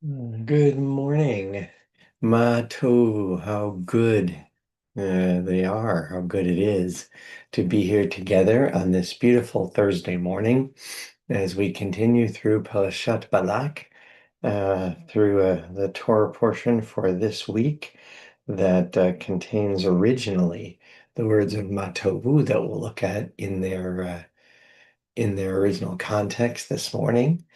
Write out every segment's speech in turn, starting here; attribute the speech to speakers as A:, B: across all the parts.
A: Good morning. Mah Tovu, how good they are, how good it is to be here together on this beautiful Thursday morning as we continue through Parashat Balak, through the Torah portion for this week that contains originally the words of Mah Tovu that we'll look at in their original context this morning.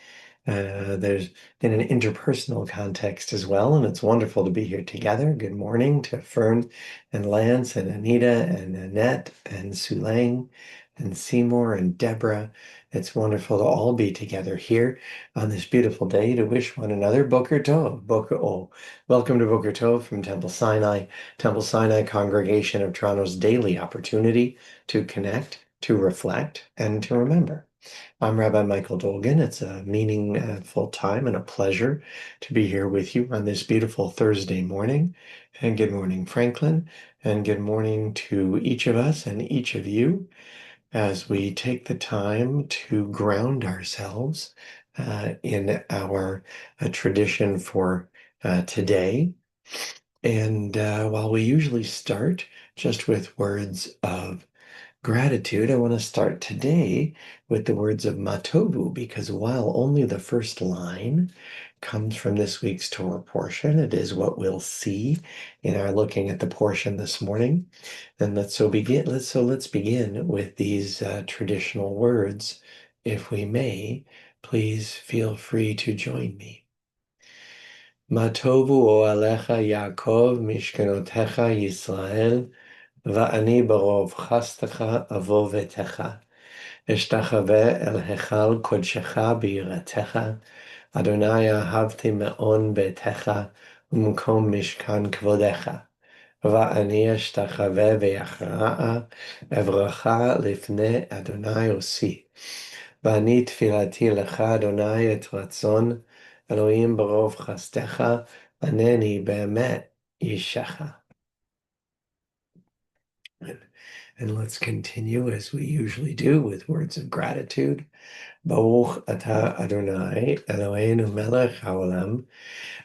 A: There's been an interpersonal context as well, and it's wonderful to be here together. Good morning to Fern and Lance and Anita and Annette and Sulang and Seymour and Deborah. It's wonderful to all be together here on this beautiful day to wish one another Boker Tov. Welcome to Boker Tov from Temple Sinai. Temple Sinai Congregation of Toronto's daily opportunity to connect, to reflect, and to remember. I'm Rabbi Michael Dolgan. It's a meaningful time and a pleasure to be here with you on this beautiful Thursday morning. And good morning, Franklin. And good morning to each of us and each of you as we take the time to ground ourselves in our tradition for today. And while we usually start just with words of gratitude, I want to start today with the words of Mah Tovu, because while only the first line comes from this week's Torah portion, it is what we'll see in our looking at the portion this morning. And let's begin with these traditional words. If we may, please feel free to join me. Mah Tovu Oalecha Yaakov Mishkenotecha Yisrael ואני ברוב חסדך אבוא ביתך, אשתחווה אל היכל קודשך ביראתך, אדוני אהבתי מאוד ביתך ומקום משכן כבודך, ואני אשתחווה ויכרעה אברך לפני אדוני עושי. ואני תפילתי לך, אדוני, את רצון אלוהים ברוב חסדך, ענני באמת אישך. And let's continue as we usually do with words of gratitude. Baruch atah Adonai Eloheinu melech haolam,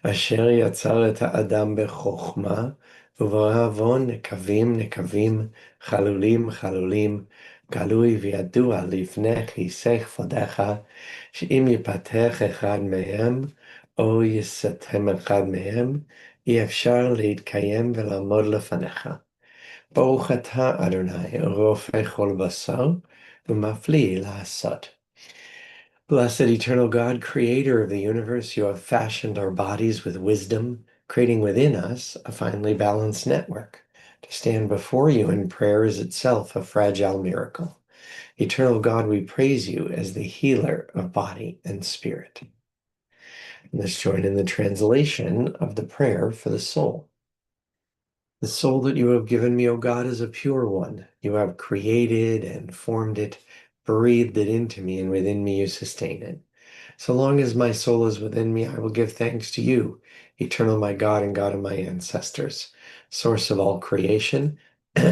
A: asher yatzar et ha'adam bechokma, u'barah avon nekavim nekavim, chalulim chalulim, galui v'yadua lifnei chisech fodecha, she'im yipatech echad mehem, o yisatem echad mehem, אי אפשר להתקיים ולעמוד לפניך. ברוך אתה Adonai, רופא כל בשר, ומפליא לעשות. Blessed eternal God, creator of the universe, you have fashioned our bodies with wisdom, creating within us a finely balanced network. To stand before you in prayer is itself a fragile miracle. Eternal God, we praise you as the healer of body and spirit. And let's join in the translation of the prayer for the soul. The soul that you have given me, O God, is a pure one. You have created and formed it, breathed it into me, and within me you sustain it. So long as my soul is within me, I will give thanks to you, eternal my God and God of my ancestors, source of all creation,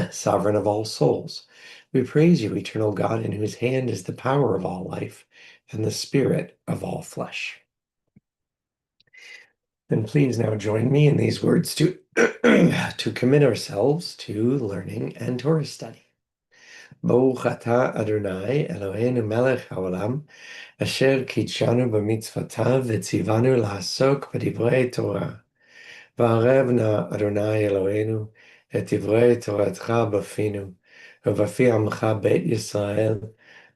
A: sovereign of all souls. We praise you, eternal God, in whose hand is the power of all life and the spirit of all flesh. Then please now join me in these words to commit ourselves to learning and Torah study. Baruch atah Adonai Eloheinu melech haolam, asher kitshanu b'mitzvotav v'tzivanu la'asok b'divrei Torah. V'arev na Adonai Eloheinu et divrei Toratcha b'finu, ובפי עמך בית ישראל,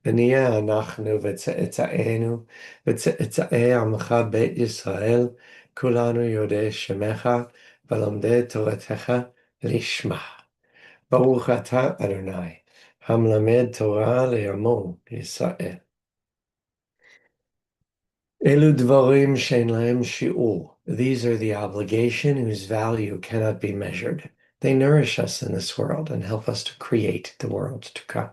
A: ונהיה אנחנו וצאצאינו, וצאצאי עמך בית ישראל, כולנו יודעי שמך, ולומדי תורתך לשמה. ברוך אתה אדוני, המלמד תורה לעמו ישראל. אלו דברים שאין להם שיעור. These are the obligation whose value cannot be measured. They nourish us in this world and help us to create the world to come.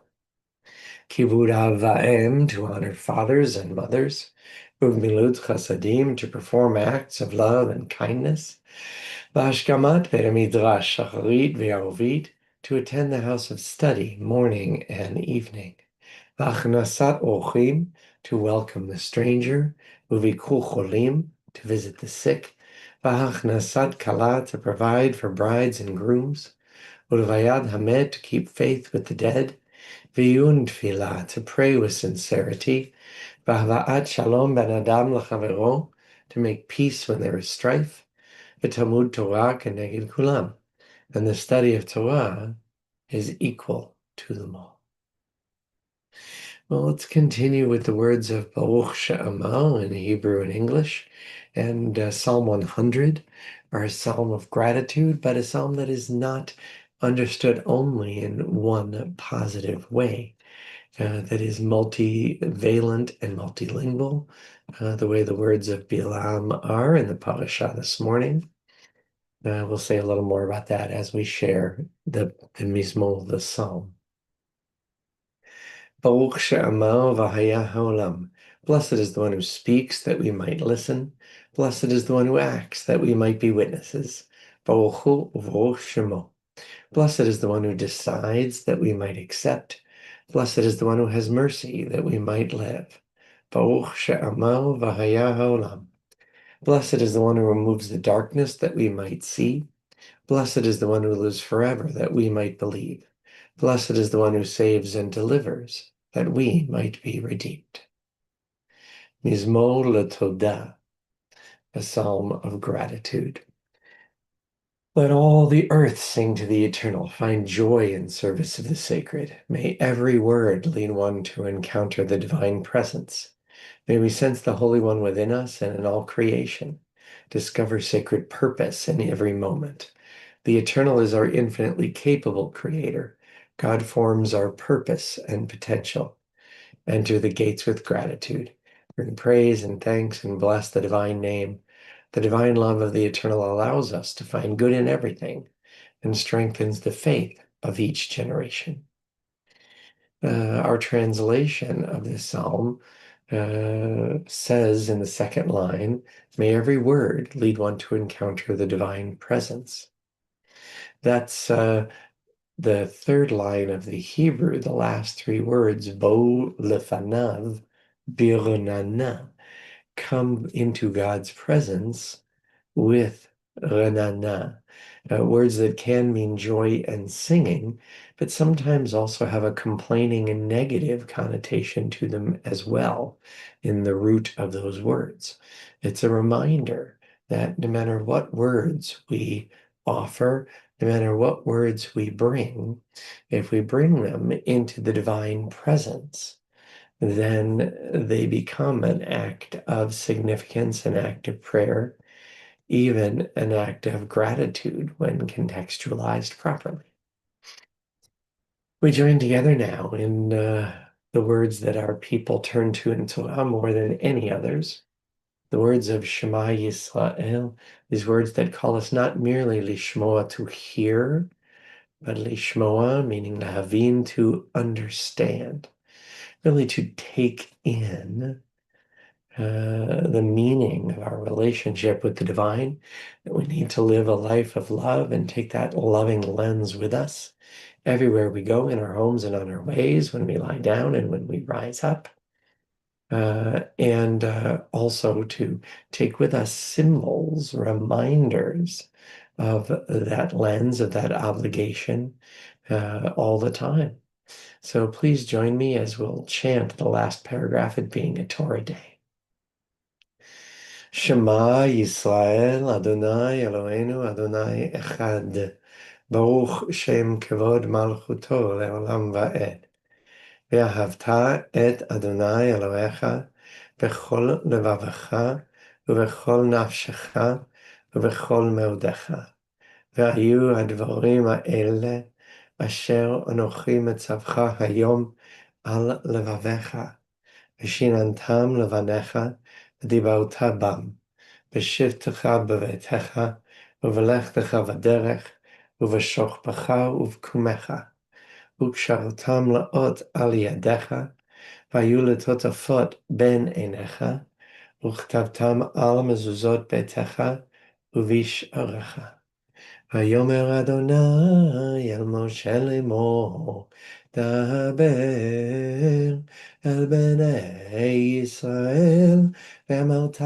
A: Kibud av va'em, to honor fathers and mothers. Ugmilut chasadim, to perform acts of love and kindness. V'ashkamat midrash shacharit v'arovit, to attend the house of study morning and evening. V'achnasat orchim, to welcome the stranger. Uviku cholim, to visit the sick, v'hachnasat kala, to provide for brides and grooms, ulvayad hamet, to keep faith with the dead, v'yun tefillah, to pray with sincerity, v'hava'at shalom ben adam l'chavero, to make peace when there is strife, v'talmud Torah keneged kulam, and the study of Torah is equal to them all. Well, let's continue with the words of Baruch She'amal in Hebrew and English. And Psalm 100 are a psalm of gratitude, but a psalm that is not understood only in one positive way, that is multivalent and multilingual, the way the words of Bilam are in the Parashat this morning. We'll say a little more about that as we share the Mizmor, the psalm. Baruch she'amar v'haya ha'olam. Blessed is the one who speaks that we might listen. Blessed is the one who acts that we might be witnesses. Baruch hu u'baruch shemo. Blessed is the one who decides that we might accept. Blessed is the one who has mercy that we might live. Baruch she'amar v'haya ha'olam. Blessed is the one who removes the darkness that we might see. Blessed is the one who lives forever that we might believe. Blessed is the one who saves and delivers, that we might be redeemed. Mizmor LeTodah, a psalm of gratitude. Let all the earth sing to the eternal, find joy in service of the sacred. May every word lead one to encounter the divine presence. May we sense the Holy One within us and in all creation, discover sacred purpose in every moment. The eternal is our infinitely capable creator. God forms our purpose and potential. Enter the gates with gratitude. Bring praise and thanks and bless the divine name. The divine love of the eternal allows us to find good in everything and strengthens the faith of each generation. Our translation of this psalm says in the second line, may every word lead one to encounter the divine presence. That's the third line of the Hebrew, the last three words, bo lefanav birnana, come into God's presence with renana, words that can mean joy and singing, but sometimes also have a complaining and negative connotation to them as well in the root of those words. It's a reminder that no matter what words we offer, no matter what words we bring, if we bring them into the divine presence, then they become an act of significance, an act of prayer, even an act of gratitude when contextualized properly. We join together now in the words that our people turn to in Torah more than any others, the words of Shema Yisrael, these words that call us not merely lishmoa, to hear, but lishmoa, meaning lahavin, to understand, really to take in the meaning of our relationship with the divine, that we need to live a life of love and take that loving lens with us everywhere we go, in our homes and on our ways, when we lie down and when we rise up. And also to take with us symbols, reminders of that lens, of that obligation all the time. So please join me as we'll chant the last paragraph, it being a Torah day. Shema Yisrael, Adonai Eloheinu, Adonai Echad. Baruch Shem Kevod Malchuto Leolam Va'ed. ואהבת את אדוני אלוהיך בכל לבבך ובכל נפשך ובכל מאודך. והיו הדברים האלה אשר אנוכי מצווך היום על לבביך, ושיננתם לבניך ודיברת בם, בשבתך בביתך ובלכתך בדרך ובשוכבך ובקומך. וקשרתם לאות על ידיך, והיו לטוטפות בין עיניך, וכתבתם על מזוזות ביתך ובשעריך. ויאמר אדוני אל משה לאמור, דבר אל בני ישראל, ואמרת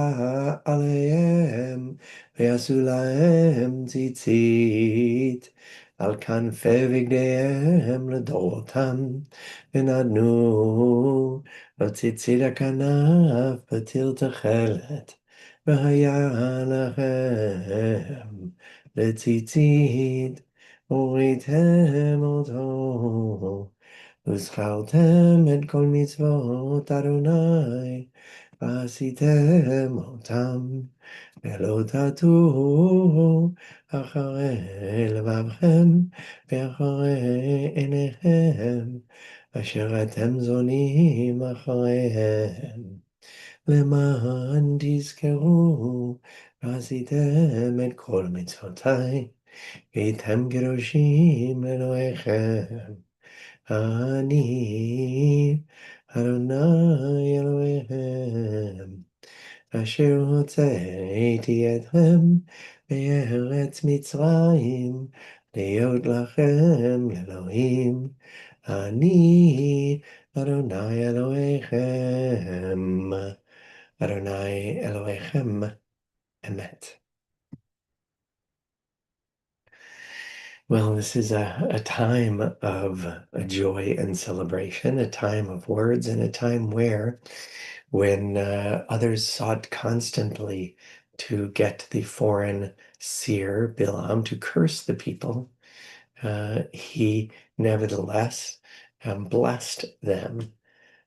A: עליהם, ויעשו להם ציצית על כנפי בגדיהם לדורותם, ונתנו לו ציצית הכנף בתיל תכלת, והיה לכם לציצית, וראיתם אותו, וזכרתם את כל מצוות אדוני, ועשיתם אותם, ולא תטעו אחרי לבבכם, ואחרי עיניכם, אשר אתם זונים אחריהם. למען תזכרו, ועשיתם את כל מצוותיי, והייתם קדושים לאלוהיכם. אני אדוני אלוהיכם, אשר הוצאתי אתכם מארץ מצרים, להיות לכם לאלוהים. אני אדוני אלוהיכם, אדוני אלוהיכם אמת. Well, this is a time of joy and celebration, a time of words, and a time where, when others sought constantly to get the foreign seer, Bilam, to curse the people, he nevertheless blessed them.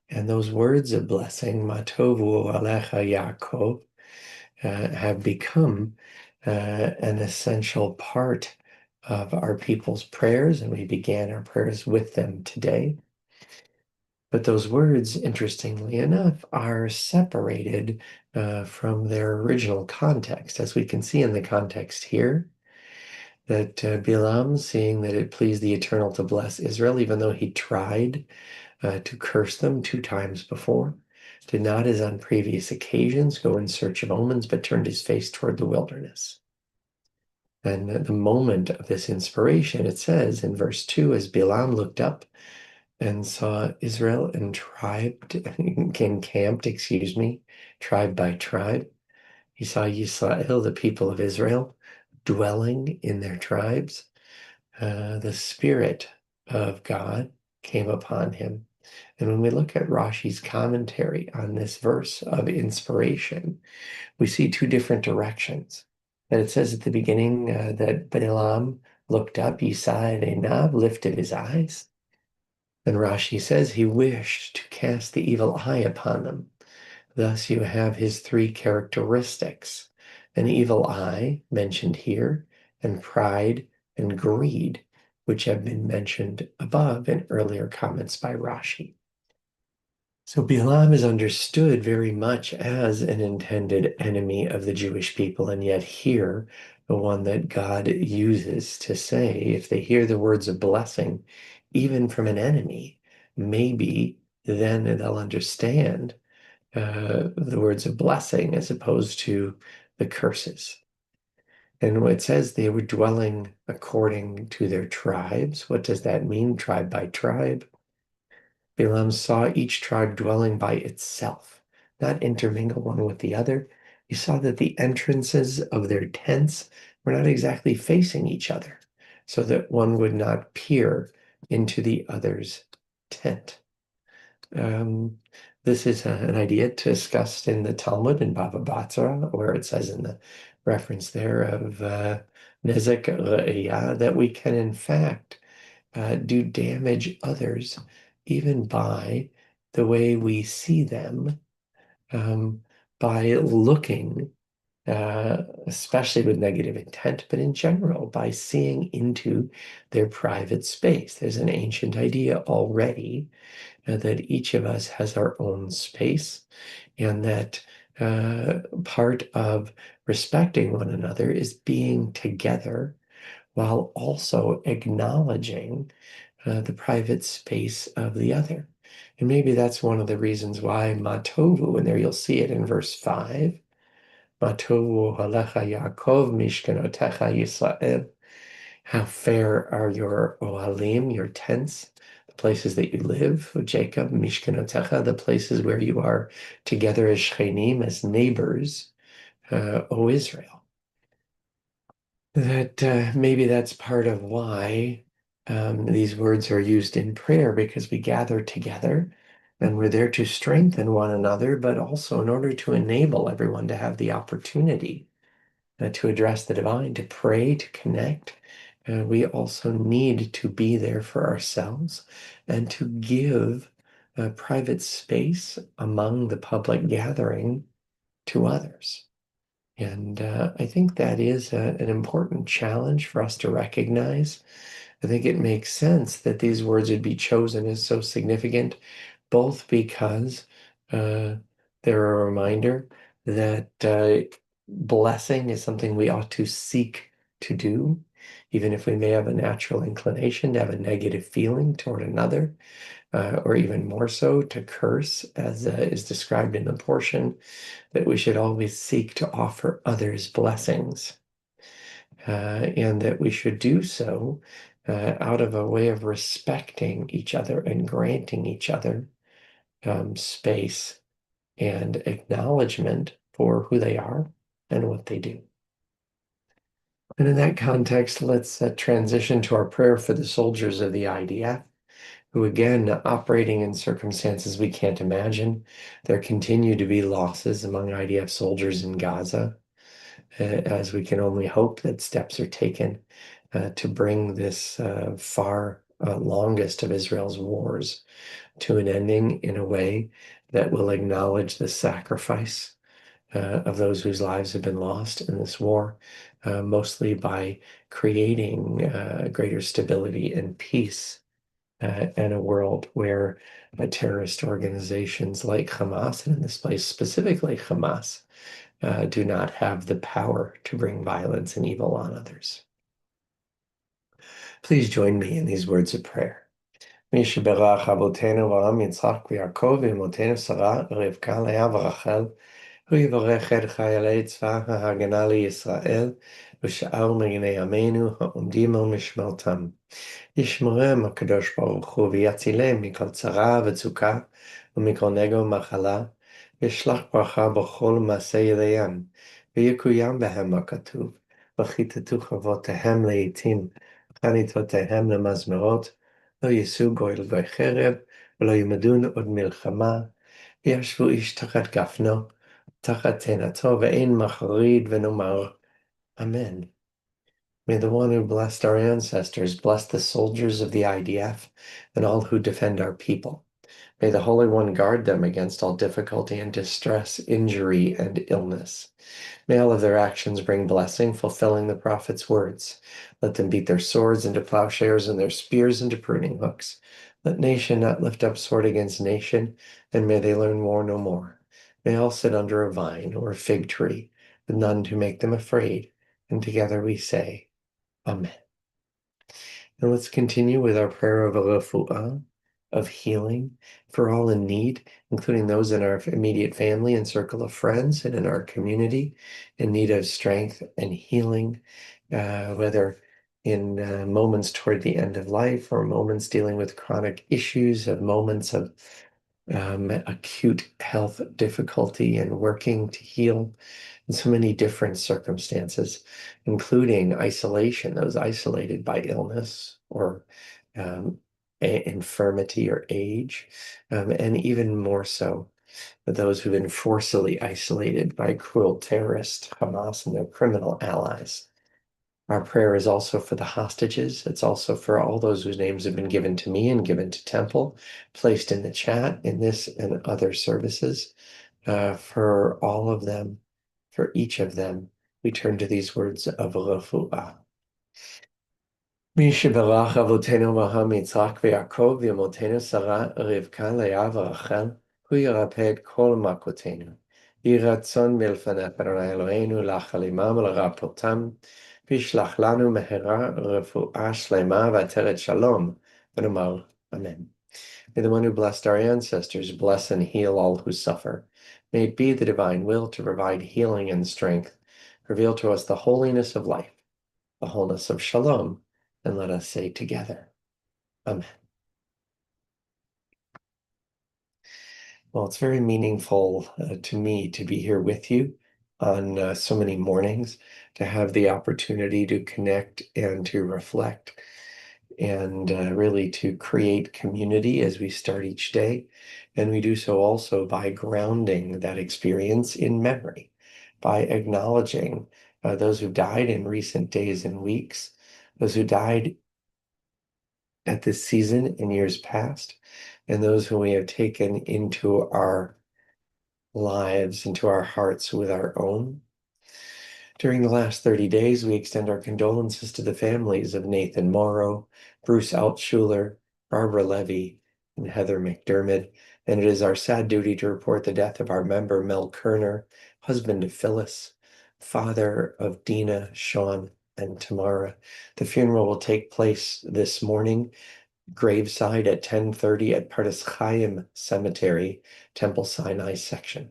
A: And those words of blessing, Mah Tovu alecha Yaakov, have become an essential part of our people's prayers, and we began our prayers with them today. But those words, interestingly enough, are separated from their original context, as we can see in the context here, that Bilam, seeing that it pleased the Eternal to bless Israel, even though he tried to curse them 2 times before, did not, as on previous occasions, go in search of omens, but turned his face toward the wilderness. And at the moment of this inspiration, it says in verse 2, as Bilam looked up and saw Israel encamped, tribe by tribe. He saw Yisrael, the people of Israel, dwelling in their tribes. The Spirit of God came upon him. And when we look at Rashi's commentary on this verse of inspiration, we see 2 different directions. And it says at the beginning that Balaam looked up, Yisai Einav, lifted his eyes. And Rashi says he wished to cast the evil eye upon them. Thus you have his 3 characteristics: an evil eye, mentioned here, and pride and greed, which have been mentioned above in earlier comments by Rashi. So Bilam is understood very much as an intended enemy of the Jewish people, and yet here, the one that God uses to say, if they hear the words of blessing, even from an enemy, maybe then they'll understand the words of blessing as opposed to the curses. And it says they were dwelling according to their tribes. What does that mean, tribe by tribe? Balaam saw each tribe dwelling by itself, not intermingle one with the other. He saw that the entrances of their tents were not exactly facing each other, so that one would not peer into the other's tent. This is an idea discussed in the Talmud in Bava Batra, where it says in the reference there of Nezek Re'iyah that we can in fact do damage others even by the way we see them, by looking, especially with negative intent, but in general, by seeing into their private space. There's an ancient idea already that each of us has our own space, and that part of respecting one another is being together while also acknowledging the private space of the other. And maybe that's one of the reasons why Mah Tovu, and there you'll see it in verse 5, Mah Tovu alecha Yaakov mishkanotecha Yisrael. How fair are your ohalim, your tents, the places that you live, O Jacob, Mishkanotecha, the places where you are together as Shchenim, as neighbors, O Israel. That maybe that's part of why these words are used in prayer, because we gather together and we're there to strengthen one another, but also in order to enable everyone to have the opportunity to address the divine, to pray, to connect. We also need to be there for ourselves and to give private space among the public gathering to others. And I think that is an important challenge for us to recognize. I think it makes sense that these words would be chosen as so significant, both because they're a reminder that blessing is something we ought to seek to do, even if we may have a natural inclination to have a negative feeling toward another, or even more so to curse, as is described in the portion, that we should always seek to offer others blessings, and that we should do so out of a way of respecting each other and granting each other space and acknowledgement for who they are and what they do. And in that context, let's transition to our prayer for the soldiers of the IDF, who again, operating in circumstances we can't imagine. There continue to be losses among IDF soldiers in Gaza, as we can only hope that steps are taken to bring this far longest of Israel's wars to an ending in a way that will acknowledge the sacrifice of those whose lives have been lost in this war, mostly by creating greater stability and peace and a world where terrorist organizations like Hamas, and in this place specifically Hamas, do not have the power to bring violence and evil on others. Please join me in these words of prayer. מי שברך אבותינו אברהם יצחק ויעקב ואמותינו שרה רבקה לאה ורחל, הוא יברך את חיילי צבא ההגנה לישראל ושאר מגיני עמנו העומדים על משמרתם. ישמרם הקדוש ברוך הוא ויצילם מכל צרה וצוקה ומכל נגע ומחלה, וישלח ברכה בכל מעשה ידיהם, ויקוים בהם הכתוב, וכיתתו חרבותיהם לעתים, חניתותיהם למזמרות, לא יישאו גוי לגוי חרב, ולא ילמדון עוד מלחמה, וישבו איש תחת גפנו, תחת תאנתו, ואין מחריד, ונאמר, Amen. May the one who blessed our ancestors bless the soldiers of the IDF and all who defend our people. May the Holy One guard them against all difficulty and distress, injury, and illness. May all of their actions bring blessing, fulfilling the prophet's words. Let them beat their swords into plowshares and their spears into pruning hooks. Let nation not lift up sword against nation, and may they learn war no more. May all sit under a vine or a fig tree, with none to make them afraid. And together we say, Amen. And let's continue with our prayer of refuah, of healing for all in need, including those in our immediate family and circle of friends and in our community in need of strength and healing, whether in moments toward the end of life or moments dealing with chronic issues, of moments of acute health difficulty and working to heal in so many different circumstances, including isolation, those isolated by illness or infirmity or age, and even more so, those who've been forcibly isolated by cruel terrorists, Hamas, and their criminal allies. Our prayer is also for the hostages. It's also for all those whose names have been given to me and given to Temple, placed in the chat in this and other services. For all of them, for each of them, we turn to these words of refuah. מי שברך אבותינו אברהם יצחק ויעקב ואמותינו שרה רבקה לאה ורחל, הוא ירפא את כל מכותינו. יהי רצון מלפניך אדוני אלוהינו להחל עמם ולרפאותם, וישלח לנו מהרה רפואה שלמה ועטרת שלום, ונאמר אמן. May the one who blessed our ancestors bless and heal all who suffer. May it be the divine will to provide healing and strength. Reveal to us the holiness of life, the wholeness of shalom, and let us say together, Amen. Well, it's very meaningful to me to be here with you on so many mornings, to have the opportunity to connect and to reflect and really to create community as we start each day. And we do so also by grounding that experience in memory, by acknowledging those who died in recent days and weeks, those who died at this season in years past, and those who we have taken into our lives, into our hearts with our own. During the last 30 days, we extend our condolences to the families of Nathan Morrow, Bruce Altshuler, Barbara Levy, and Heather McDermott. And it is our sad duty to report the death of our member, Mel Kerner, husband of Phyllis, father of Dina, Sean, and Tamara. The funeral will take place this morning, graveside at 10:30 at Pardes Chaim Cemetery, Temple Sinai section.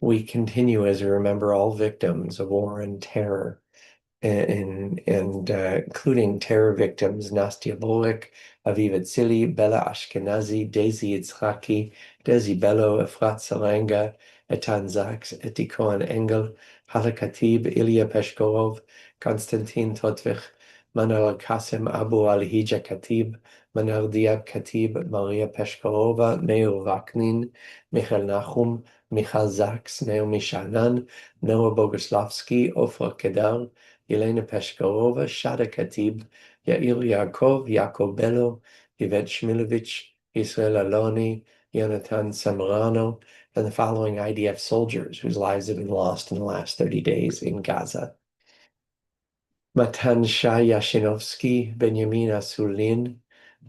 A: We continue as we remember all victims of war and terror, and including terror victims Nastia Bolik, Aviva Tzili, Bella Ashkenazi, Daisy Yitzhaki, Desi Bello, Efrat Salenga, Etan Zaks, Eti Cohen Engel, Hala Khatib, Ilya Peshkorov, Konstantin Totvich, Manuel Qasim Abu Al-Hija Khatib, Manuel Diab Khatib, Maria Peshkorova, Meir Vaknin, Michael Nachum, Michal Zaks, Naomi Shanan, Noah Boguslavsky, Ofra Kedar, Elena Peshkorova, Shada Khatib, Yair Yaakov, Yaakov Bello, Yvette Shmilovich, Israel Aloni, Yonatan Samrano, and the following IDF soldiers whose lives have been lost in the last 30 days in Gaza. Matan Shai Yashinovsky, Benjamin Asulin,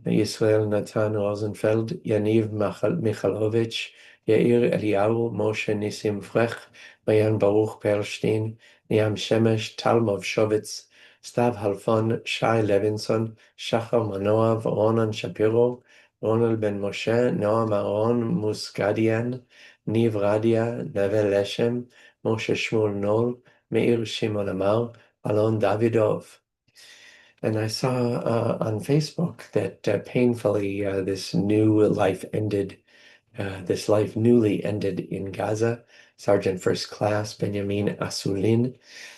A: Yisrael Natan Rosenfeld, Yaniv Michalovich, Yair Eliyahu, Moshe Nissim Frech, Mayan Baruch Perlstein, Niam Shemesh, Talmov Shovitz, Stav Halfon, Shai Levinson, Shachar Manoav, Ronan Shapiro, Ronald Ben Moshe, Noam Aaron Muscadian, Niv Radia, Navel Leshem, Moshe Shmuel Nol, Meir Shimon Amar, Alon Davidov. And I saw on Facebook that painfully this life newly ended in Gaza. Sergeant First Class Benjamin Asulin.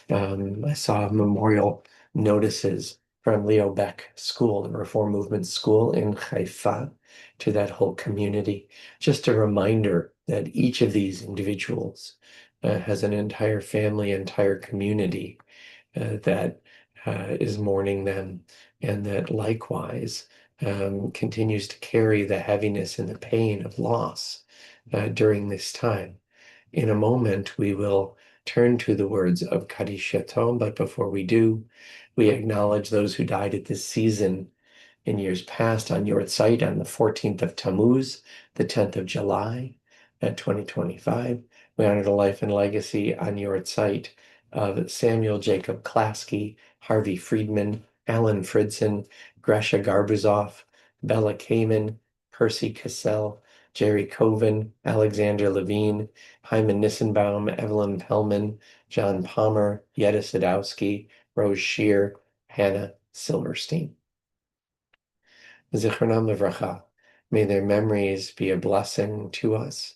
A: I saw memorial notices from Leo Beck School, the Reform Movement School in Haifa, to that whole community. Just a reminder that each of these individuals has an entire family, entire community that is mourning them, and that likewise continues to carry the heaviness and the pain of loss during this time. In a moment, we will turn to the words of Kaddish, but before we do, we acknowledge those who died at this season in years past on Yahrzeit on the 14th of Tammuz, the 10th of July, 2025. We honor the life and legacy on Yahrzeit of Samuel Jacob Klasky, Harvey Friedman, Alan Fridson, Gresha Garbuzov, Bella Kamen, Percy Cassell, Jerry Coven, Alexander Levine, Hyman Nissenbaum, Evelyn Pellman, John Palmer, Yetta Sadowski, Rose Shear, Hannah Silverstein. Zichronam Livracha. May their memories be a blessing to us,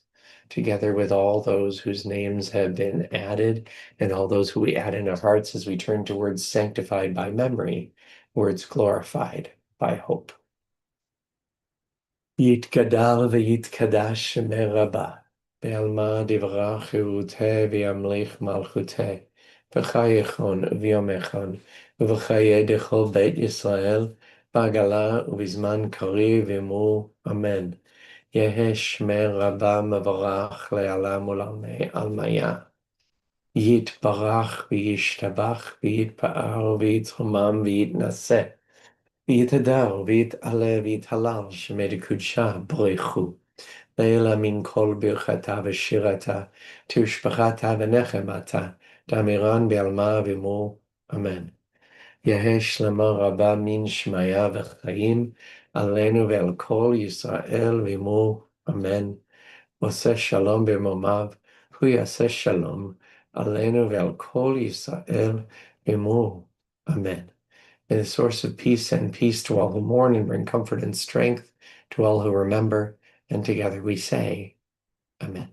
A: together with all those whose names have been added and all those who we add in our hearts as we turn towards sanctified by memory, words glorified by hope. Yitgadal v'yitkadash Shemei Rabbah, be'alma divrach cheruteh v'yamlich malchuteh, v'chayechon v'yomechon, v'chaye dechol Beit Yisrael, b'agala ובזמן קריב אמרו אמן. יהא שמי רבה מבורך לעולם ולעולמי עלמיה. יתברך וישתבח ויתפאר ויתרומם ויתנשא. ויתהדר ויתעלה ויתהלל שמי דקודשה ברכו. לעילה מן כל ברכתה ושירתה, תושבחתה ונחמתה, דמירן בעלמה ואמרו אמן. יהא שלמה רבה מן שמיה וחיים עלינו ועל כל ישראל ואמרו אמן. עושה שלום במרומיו, הוא יעשה שלום עלינו ועל כל ישראל ואמרו amen. May the source of peace send peace to all who mourn and bring comfort and strength to all who remember, And together we say, Amen.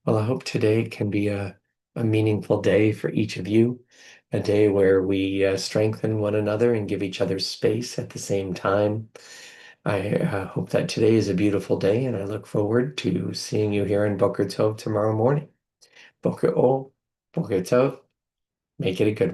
A: Well, I hope today can be a meaningful day for each of you, a day where we strengthen one another and give each other space at the same time. I hope that today is a beautiful day, and I look forward to seeing you here in Boker Tov tomorrow morning. Boker Ol, Boker Tov, make it a good one.